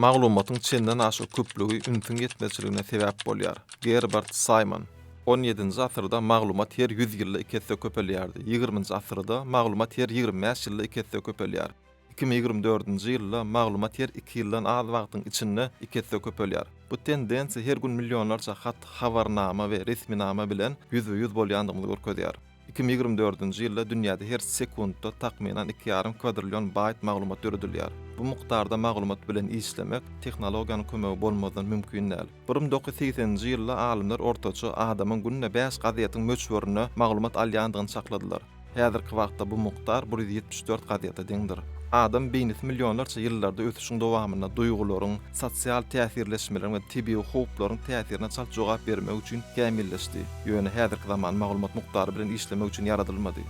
Maglumatyň çenden aşy köplügi ünsiň ýetmezçiligine sebäp bolýar. Gerbert Simon 17-nji asyrda maglumat her 100 ýylda 2 hesse köpelýärdi. 20-nji asyrda maglumat her 25 ýylda 2 hesse köpelýär. 2024-nji ýylda maglumat her 2 ýyldan az wagtyň içinde 2 hesse köpelýär. Bu tendensiýa her gün millionlarça hat, habarnama we resminama bilen yüz bolýandygyny görkezýär. 2024-nji ýylda dünýäde her sekundda takminan 2,5 kvadrillion byte maglumat döredilýär. Bu mukdarda maglumat bilen işlemek tehnologiýanyň kömegi bolmadan mümkin däl. 1980-nji ýylda alimler ortaça adamyň günne 5 gaziýatyň möçberini maglumat alýandygyny sakladylar. Häzirki wagtda bu mukdar 174 gaziýata deňdir. Adam beýnisi millionlarça ýyllarda ötüşiň dowamyna duýgularyň, sosial täsirleşmeleriň we tibi howplaryň täsirine çal jogap bermek üçin kämilleşdi. Ýöne häzirki zaman maglumat mukdary bilen işlemek üçin yaradylmady.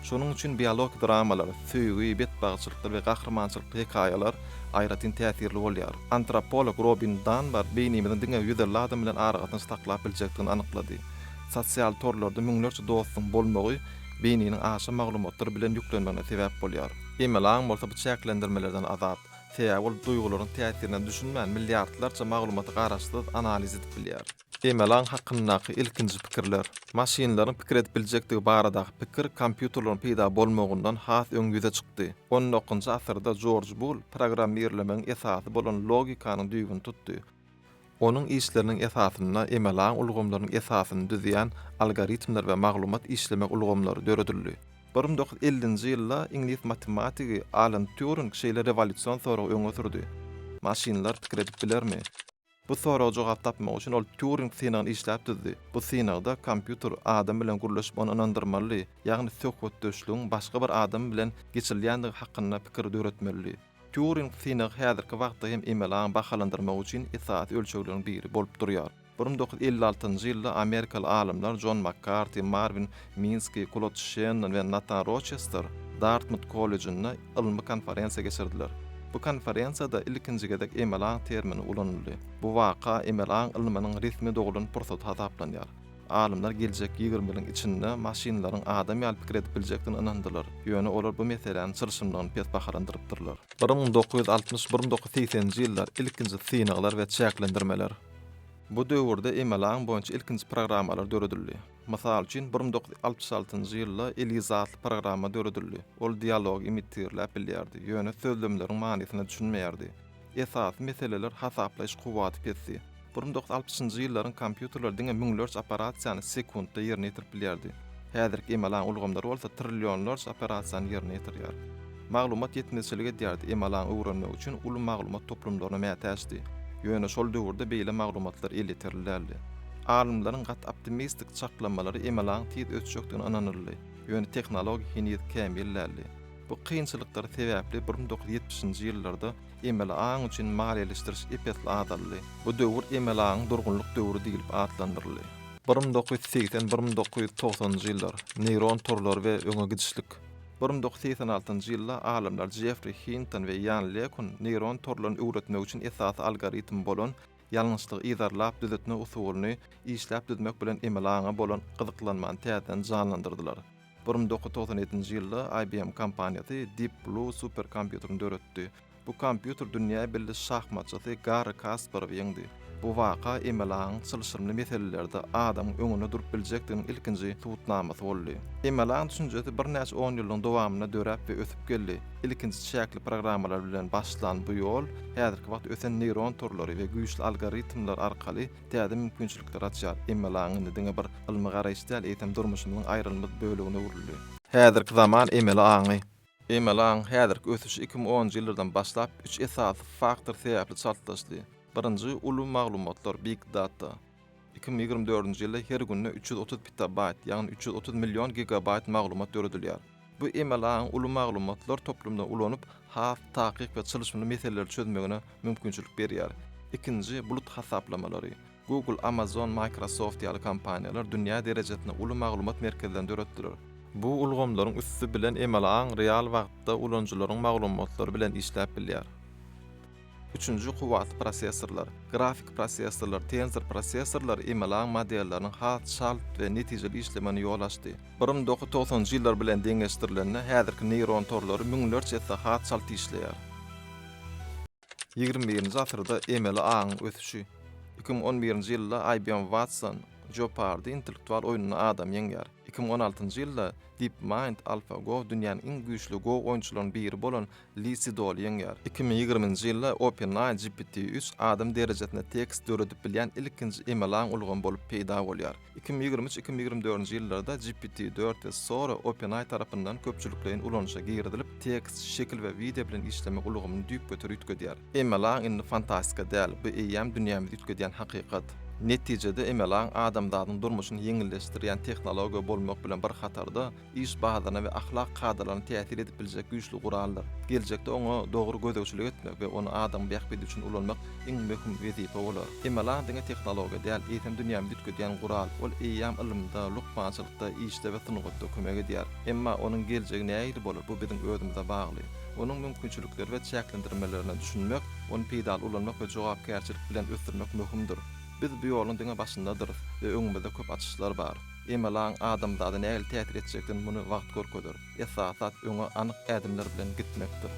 Şonuň üçin biolog dramalar, söýgü, betbagçylyklar we gahrmançylyk hekaýalar aýratyn täsirli bolýar. Antropolog Robin Dunbar beýnimizden diňe ýüzlerle adam bilen aragatyn saklap biljekdigini anyklady. Sosial torlarda müňlerçe dostum bolmagy beýniniň aşy maglumatlar bilen ýüklenmegine sebäp bolýar. Emelaň bolsa bu çäklendirmelerden azat, sebäbi duýgularyň täsirine düşünmän milliardlarça maglumaty garaşdyryp analiz edip bilýär. Emelaň hakyndaky ilkinji pikirler, maşinlaryň pikir edip biljekdigi baradaky pikir kompýuterlaryň peýda bolmagundan has öňüze çykdy. 19-njy asyrda George Boole programmerlemeň esasy bolan logikanyň düýbüni tutdy. Onun işlerinin esasyna emelaň ulgamlaryň esasyny düzýän algoritmler we maglumat işlemek ulgamlary döredildi. 1950-nji ýylda Ingliz matematigi Alan Turing şeýle rewolýusiýon soragy öňe sürdi. Maşinlar pikir edip bilermi? Bu soraga jogap tapmak üçin ol Turing synagyny işläp düzdi. Bu synagda kompýuter adam bilen gurulýyp onu inandyrmaly, ýagny söhbet döşlüğün başga bir adam bilen geçirilýändigi hakynda pikir döretmeli. Turing synagy häzirki wagtda hem emelaň bahalandyrmak üçin esasy ölçekleriň biri bolup durýar. 1956-njy ýylda Amerikaly alimler John McCarthy, Marvin Minsky, Claude Shannon we Nathan Rochester Dartmouth College'ynda ilmi konferensiýa geçirdiler. Bu konferensiýada ilkinji gedek emelaň termini ulanyldy. Bu waka emelaň ilminiň resmi dogulun pursat hasaplanýar. Alimler geljek 20 ýylyň içinde maşinlaryň adam ýaly pikir edip biljekdigini inandylar. Ýöne olar bu meseleni çyrşymlygyny pes bahalandyrypdyrlar. 1960-1980-nji ýyllar ilkinji synaglar we çäklendirmeler. Bu döwürde emelaň boýunça ilkinji programmalar döredildi. Mysal üçin 1966-njy ýylda Elizabeth programma döredildi. Ol dialog imitirläp bilýärdi. Ýöne sözlemleriň manysyny düşünmeýärdi. Esas meseleler hasaplaş kuwaty kesdi. 1960-njy ýyllaryň kompýuterler diňe müňlerçe operasiýany sekundda ýerine ýetirip bilýärdi. Häzirki emelaň ulgamlary bolsa trillionlarçe operasiýany ýerine ýetirýär. Maglumat ýetmezçiligi diýärdi emelaň öwrenmek üçin uly maglumat toplumlaryna mätäşdi. Ýöne şol döwürde beýle maglumatlar elitirildi. Alimlaryň gat optimistik çaklamalary emelaň tiz ötüşekdigini ananyldy. Ýöne tehnologiýa henüz kämilläldi. Bu kynçylyklar sebäpli 1970-nji ýyllarda emelaň üçin maliýeleşdiriş epetli adaldy. Bu döwür emelaň durgunlyk döwrü diýilip adlandyryldy. 1980-1990-njy ýyllar neuron torlary we öňe gidişlik. 1986-njy ýylda alimler Jeffrey Hinton we Ian LeCun neuron torlaryny öwretmek üçin esasy algoritm bolan ýalňyşlygy izarlap düzetme usulyny işläp düzmek bilen emelaňa bolan gyzyklanmany täzeden janlandyrdylar. 1997-nji ýylda IBM kompaniýasy Deep Blue superkompýuterini döretdi. Bu kompýuter dünýä billi şahmatçysy Garry Kasparow ýeňdi. Bu waka emelaň çylşyrmy meselelerde adam öňüne durup biljekdiginiň ilkinji tutnamasy boldy. Emelaň düşünjesi bir näçe 10 ýylyň dowamyna dörep we ösüp geldi. Ilkinji şäkli programmalar bilen başlan bu ýol häzirki wagt ösen neuron torlary we güýçli algoritmler arkaly täze mümkinçilikler açýar. Emelaň diňe bir ilmi garaýşda eýtem durmuşynyň aýrylmaz bölegine urildi. Häzirki zaman emelaň häzirki ösüş 2010-njy ýyllardan başlap 3 esasy faktor sebäpli çaltlaşdy. Birinji uly maglumatlar big data. 2024-nji ýylda her günne 330 petabayt, ýagny 330 million gigabayt maglumat döredilýär. Bu emelaň uly maglumatlar toplumda ulanyp has, takyk we çylşmyly meseleleri çözmegine mümkinçilik berýär. Ikinji bulut hasaplamalary. Google, Amazon, Microsoft ýaly kompaniýalar dünýä derejesinde uly maglumat merkezlerini döretdiler. Bu ulgamlaryň üstü bilen emelaň real wagtda ulanjylaryň maglumatlary bilen işläp bilýär. Üçüncü kuwatly prosesorlar, grafik prosesorlar, tensor prosesorlar emelaň modellarynyň has, şalt we netijeli işlemini ýol açdy. 1990-njy ýyllar bilen deňeşdirilen häzirki neuron torlary müňlerçe has, şalt işleýär. 21-nji asyrda emeli aň ösüşi. 2011-nji ýylda IBM Watson Jeopardy intellektual oýunyny adam ýeňýär. 2016-njy ýylda DeepMind AlphaGo dünýäniň iň güýçli Go oýunçylarynyň biri bolan Lee Sedol ýeňýär. 2020-nji ýylda OpenAI GPT-3 adam derejesinde tekst döredip bilýän ilkinji emelaň ulgan bolup peýda bolýar. 2023-2024-nji ýyllarda GPT-4 we sonra OpenAI tarapyndan köpçüliklerin ulanışa girdilip tekst, şekil we video bilen işlemek ulgamyny düýp götürýär ýetgedýär. Emelaň indi fantastika däl, bu eýýäm dünýämizi ýetgedýän hakykat. Netijede emelaň adamlaryň durmuşyny ýeňilleşdirýän tehnologiýa bolmak bilen bir hatarda iş bahadyna we ahlak kadrlaryny täsir edip biljek güýçli gurallar. Geljekde oňa dogry gözegçilik etmek we ony adam bähbedi üçin ulanmak iň möhüm wezipe bolar. Emelaň diňe tehnologiýa däl, eýsem dünýämizi ýetgedýän gural, ol eýýäm ilmde, lukmançylykda, işde we tynygda kömek edýär. Emma onuň geljegi näýdi bolar? Bu biziň özümize bagly. Onuň mümkinçilikleri we çäklendirmelerini düşünmek, onu peýdal ulanmak we jogapkärçilik bilen ösdürmek möhümdir. Biz bu ýoluň diňe başyndadyr we öňümizde köp açyşlar bar. Emelaň adamda nähili täsir etjekden muny wagt görkezdir. Esasat öňe anyk ädimler bilen gitmekdir.